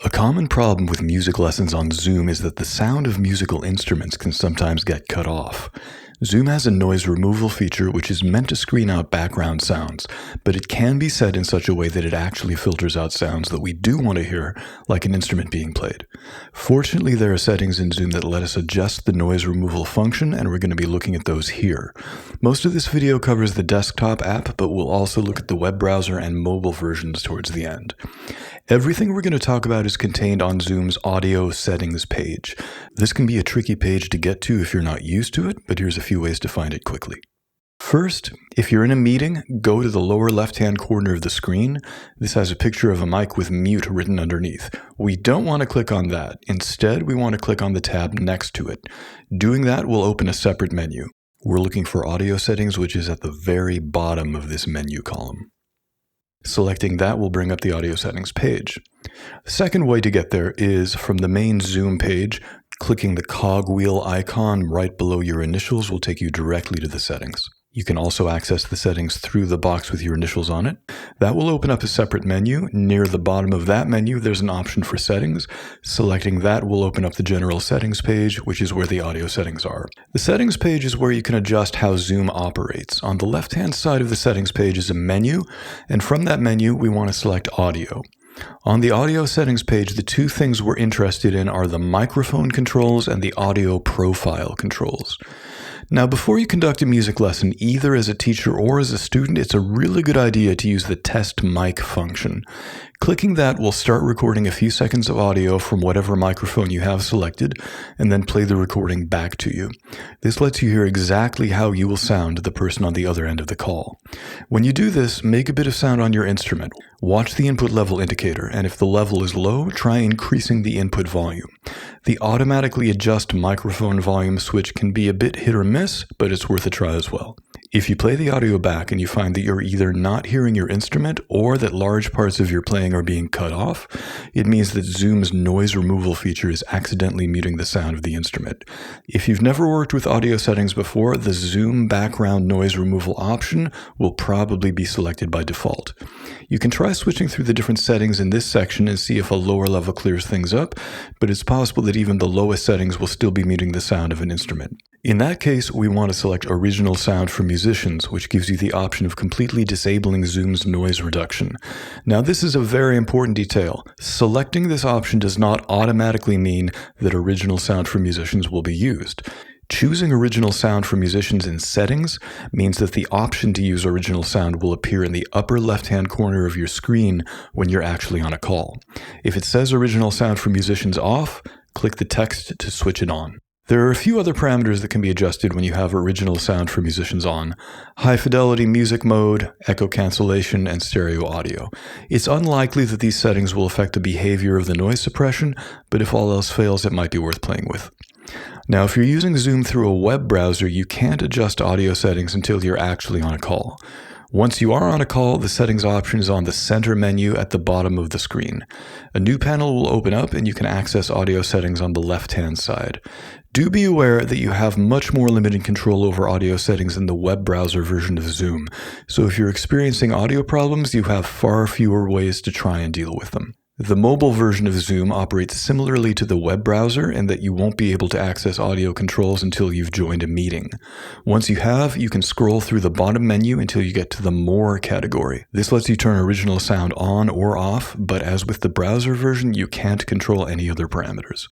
A common problem with music lessons on Zoom is that the sound of musical instruments can sometimes get cut off. Zoom has a noise removal feature which is meant to screen out background sounds, but it can be set in such a way that it actually filters out sounds that we do want to hear, like an instrument being played. Fortunately, there are settings in Zoom that let us adjust the noise removal function, and we're going to be looking at those here. Most of this video covers the desktop app, but we'll also look at the web browser and mobile versions towards the end. Everything we're going to talk about is contained on Zoom's audio settings page. This can be a tricky page to get to if you're not used to it, but here's a few ways to find it quickly. First, if you're in a meeting, go to the lower left-hand corner of the screen. This has a picture of a mic with mute written underneath. We don't want to click on that. Instead, we want to click on the tab next to it. Doing that will open a separate menu. We're looking for audio settings, which is at the very bottom of this menu column. Selecting that will bring up the audio settings page. The second way to get there is from the main Zoom page. Clicking the cogwheel icon right below your initials will take you directly to the settings. You can also access the settings through the box with your initials on it. That will open up a separate menu. Near the bottom of that menu, there's an option for settings. Selecting that will open up the general settings page, which is where the audio settings are. The settings page is where you can adjust how Zoom operates. On the left-hand side of the settings page is a menu, and from that menu, we want to select audio. On the audio settings page, the two things we're interested in are the microphone controls and the audio profile controls. Now, before you conduct a music lesson, either as a teacher or as a student, it's a really good idea to use the test mic function. Clicking that will start recording a few seconds of audio from whatever microphone you have selected, and then play the recording back to you. This lets you hear exactly how you will sound to the person on the other end of the call. When you do this, make a bit of sound on your instrument. Watch the input level indicator, and if the level is low, try increasing the input volume. The automatically adjust microphone volume switch can be a bit hit or miss, but it's worth a try as well. If you play the audio back and you find that you're either not hearing your instrument or that large parts of your playing are being cut off, it means that Zoom's noise removal feature is accidentally muting the sound of the instrument. If you've never worked with audio settings before, the Zoom background noise removal option will probably be selected by default. You can try switching through the different settings in this section and see if a lower level clears things up, but it's possible that even the lowest settings will still be muting the sound of an instrument. In that case, we want to select Original Sound for Musicians, which gives you the option of completely disabling Zoom's noise reduction. Now, this is a very important detail. Selecting this option does not automatically mean that Original Sound for Musicians will be used. Choosing Original Sound for Musicians in Settings means that the option to use Original Sound will appear in the upper left-hand corner of your screen when you're actually on a call. If it says Original Sound for Musicians off, click the text to switch it on. There are a few other parameters that can be adjusted when you have Original Sound for Musicians on: high fidelity music mode, echo cancellation, and stereo audio. It's unlikely that these settings will affect the behavior of the noise suppression, but if all else fails, it might be worth playing with. Now, if you're using Zoom through a web browser, you can't adjust audio settings until you're actually on a call. Once you are on a call, the settings option is on the center menu at the bottom of the screen. A new panel will open up and you can access audio settings on the left-hand side. Do be aware that you have much more limited control over audio settings in the web browser version of Zoom. So if you're experiencing audio problems, you have far fewer ways to try and deal with them. The mobile version of Zoom operates similarly to the web browser in that you won't be able to access audio controls until you've joined a meeting. Once you have, you can scroll through the bottom menu until you get to the More category. This lets you turn Original Sound on or off, but as with the browser version, you can't control any other parameters.